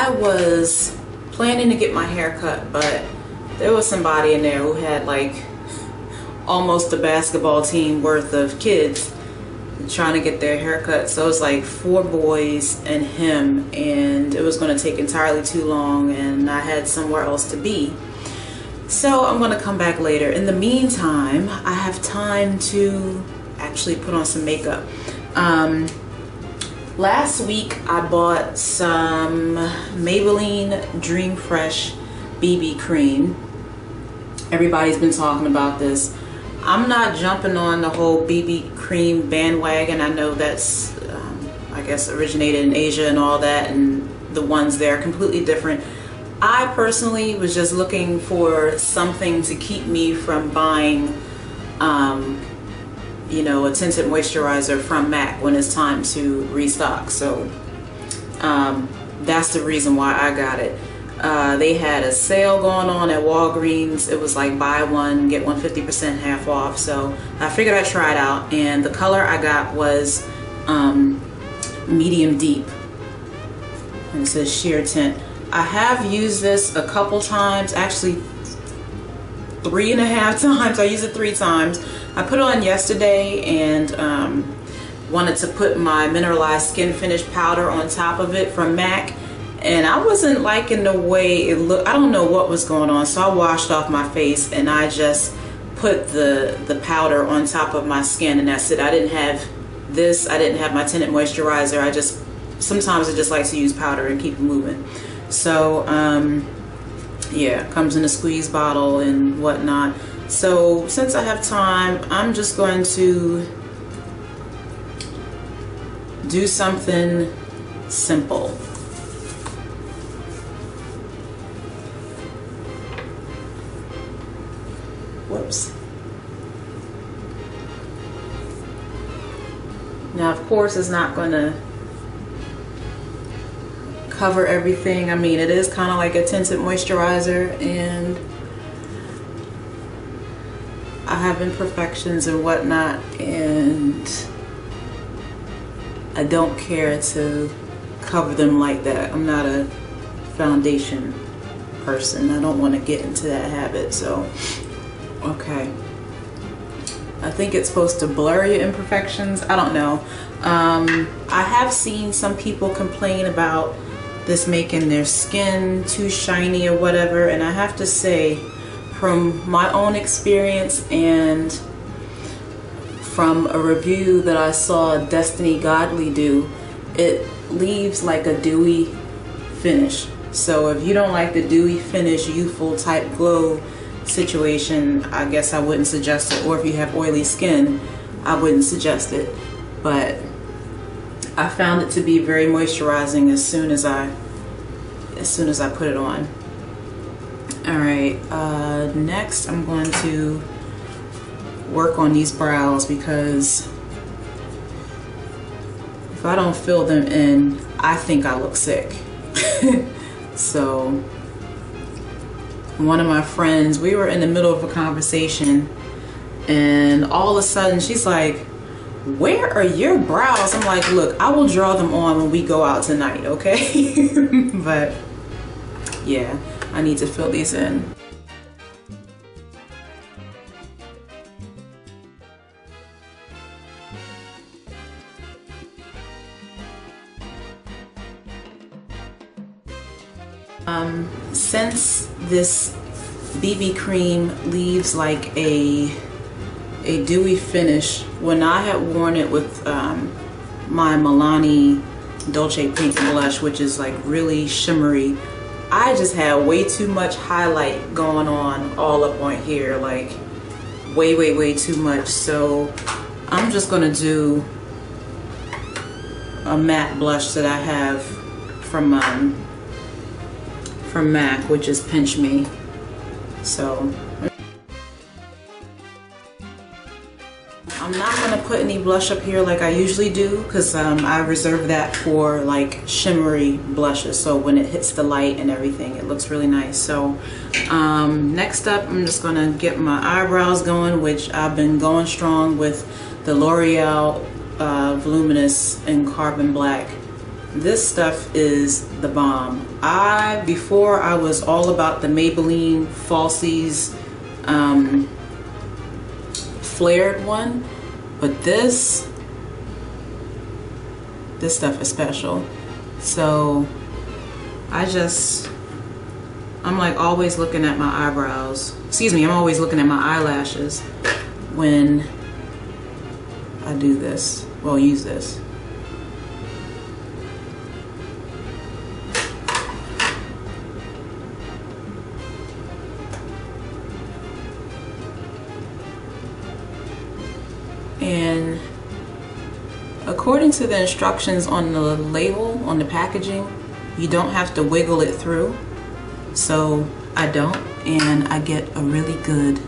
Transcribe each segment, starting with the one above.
I was planning to get my hair cut, but there was somebody in there who had like almost a basketball team worth of kids trying to get their hair cut. So it was like 4 boys and him, and it was going to take entirely too long, and I had somewhere else to be. So I'm going to come back later. In the meantime, I have time to actually put on some makeup. Last week I bought some Maybelline Dream Fresh BB cream. Everybody's been talking about this. I'm not jumping on the whole BB cream bandwagon. I know that's I guess originated in Asia and all that, and the ones there are completely different. I personally was just looking for something to keep me from buying you know, a tinted moisturizer from MAC when it's time to restock. So that's the reason why I got it. They had a sale going on at Walgreens. It was like buy one get one 50% half off. So I figured I'd try it out, and the color I got was medium deep, and it says sheer tint. I have used this a couple times, actually 3.5 times. I used it 3 times. I put it on yesterday and wanted to put my mineralized skin finish powder on top of it from MAC, and I wasn't liking the way it looked. I don't know what was going on, so I washed off my face and I just put the powder on top of my skin, and that's it. I didn't have this. I didn't have my tinted moisturizer. Sometimes I just like to use powder and keep it moving. So yeah, it comes in a squeeze bottle and whatnot. So since I have time, I'm just going to do something simple. Whoops. Now, of course, it's not going to cover everything. I mean, it is kind of like a tinted moisturizer, and I have imperfections and whatnot, and I don't care to cover them like that. I'm not a foundation person. I don't want to get into that habit. So okay, I think it's supposed to blur your imperfections. I don't know. I have seen some people complain about this making their skin too shiny or whatever, and I have to say, from my own experience and from a review that I saw Destiny Godly do, it leaves like a dewy finish. So if you don't like the dewy finish, youthful type glow situation, I guess I wouldn't suggest it. Or if you have oily skin, I wouldn't suggest it. But I found it to be very moisturizing as soon as I put it on. Alright, next I'm going to work on these brows, because if I don't fill them in, I think I look sick. So one of my friends, we were in the middle of a conversation, and all of a sudden she's like, "Where are your brows?" I'm like, "Look, I will draw them on when we go out tonight, okay?" But yeah, I need to fill these in. Since this BB cream leaves like a dewy finish, when I had worn it with my Milani Dolce Pink blush, which is like really shimmery, I just had way too much highlight going on all up on here, like way too much. So I'm just gonna do a matte blush that I have from MAC, which is Pinch Me. So I'm not gonna put any blush up here like I usually do, because I reserve that for like shimmery blushes, so when it hits the light and everything, it looks really nice. So next up, I'm just gonna get my eyebrows going, which I've been going strong with the L'Oreal Voluminous in Carbon Black this stuff is the bomb. Before I was all about the Maybelline Falsies flared one, but this stuff is special. So I'm like always looking at my eyebrows. Excuse me, I'm always looking at my eyelashes when I do this. Well, use this. And according to the instructions on the label, on the packaging, you don't have to wiggle it through. So I don't, and I get a really good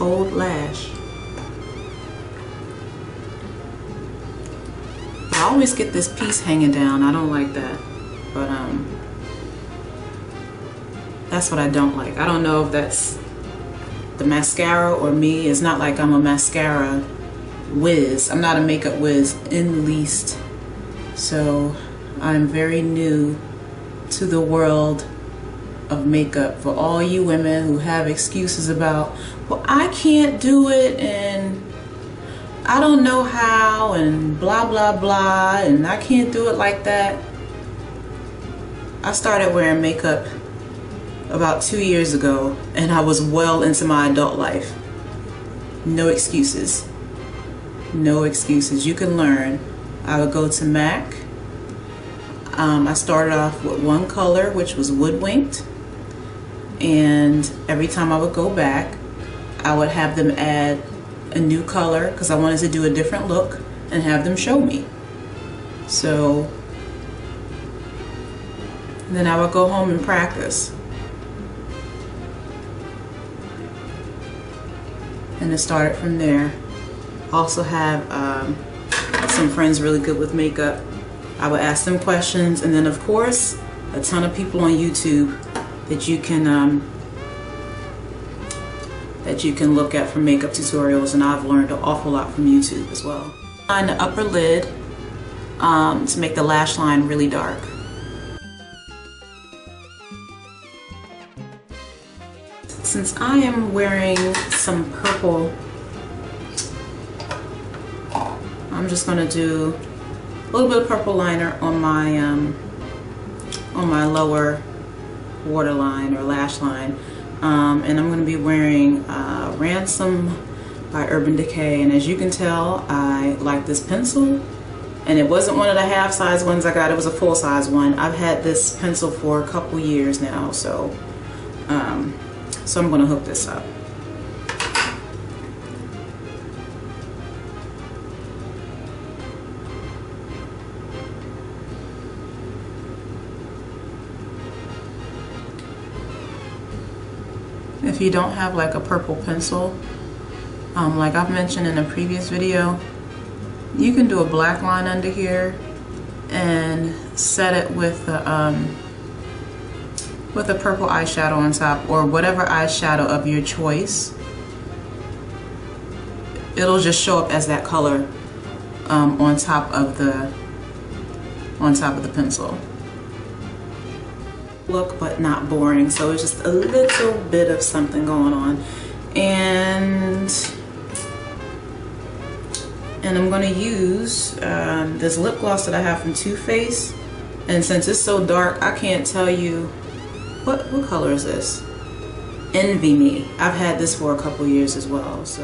old lash. I always get this piece hanging down. I don't like that, but that's what I don't like. I don't know if that's the mascara or me. It's not like I'm a mascara whiz. I'm not a makeup whiz in the least. So I'm very new to the world of makeup. For all you women who have excuses about, well, I can't do it and I don't know how and blah blah blah and I can't do it like that. I started wearing makeup about 2 years ago and I was well into my adult life. No excuses. No excuses. You can learn. I would go to MAC. I started off with one color, which was Woodwinked, and every time I would go back I would have them add a new color because I wanted to do a different look and have them show me. So then I would go home and practice. And it started from there. Also have some friends really good with makeup. I would ask them questions, and then of course a ton of people on YouTube that you can look at for makeup tutorials, and I've learned an awful lot from YouTube as well. On the upper lid to make the lash line really dark. Since I am wearing some purple, I'm just going to do a little bit of purple liner on my lower waterline or lash line, and I'm going to be wearing Ransom by Urban Decay. And as you can tell, I like this pencil, and it wasn't one of the half-size ones I got. It was a full-size one. I've had this pencil for a couple years now, so I'm going to hook this up. If you don't have like a purple pencil, like I've mentioned in a previous video, you can do a black line under here and set it with a purple eyeshadow on top, or whatever eyeshadow of your choice. It'll just show up as that color on top of the pencil. Look, but not boring. So it's just a little bit of something going on, and I'm going to use this lip gloss that I have from Too Faced, and since it's so dark I can't tell you what color is this. Envy Me. I've had this for a couple years as well. So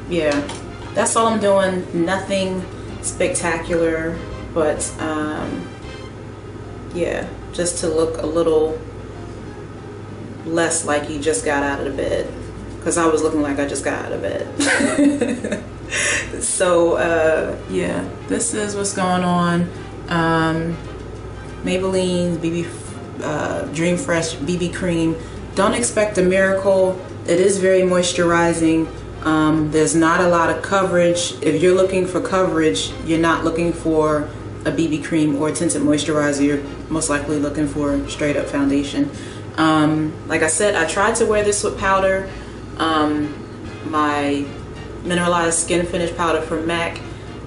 yeah, that's all I'm doing. Nothing spectacular, but yeah, just to look a little less like you just got out of the bed, because I was looking like I just got out of bed. So yeah, this is what's going on. Maybelline Dream Fresh BB cream. Don't expect a miracle. It is very moisturizing. There's not a lot of coverage. If you're looking for coverage, you're not looking for a BB cream or a tinted moisturizer. You're most likely looking for straight up foundation. Like I said, I tried to wear this with powder. My my mineralized skin finish powder from MAC.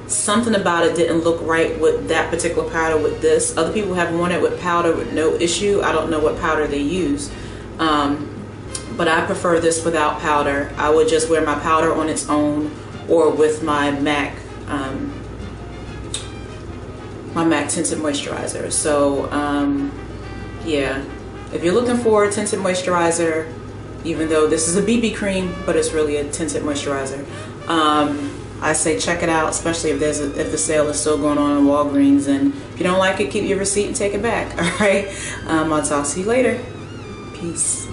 Something about it didn't look right with that particular powder with this. Other people have worn it with powder with no issue. I don't know what powder they use. But I prefer this without powder. I would just wear my powder on its own or with my MAC tinted moisturizer. So yeah, if you're looking for a tinted moisturizer, even though this is a BB cream, but it's really a tinted moisturizer, I say check it out, especially if if the sale is still going on in Walgreens. And if you don't like it, keep your receipt and take it back. All right, I'll talk to you later. Peace.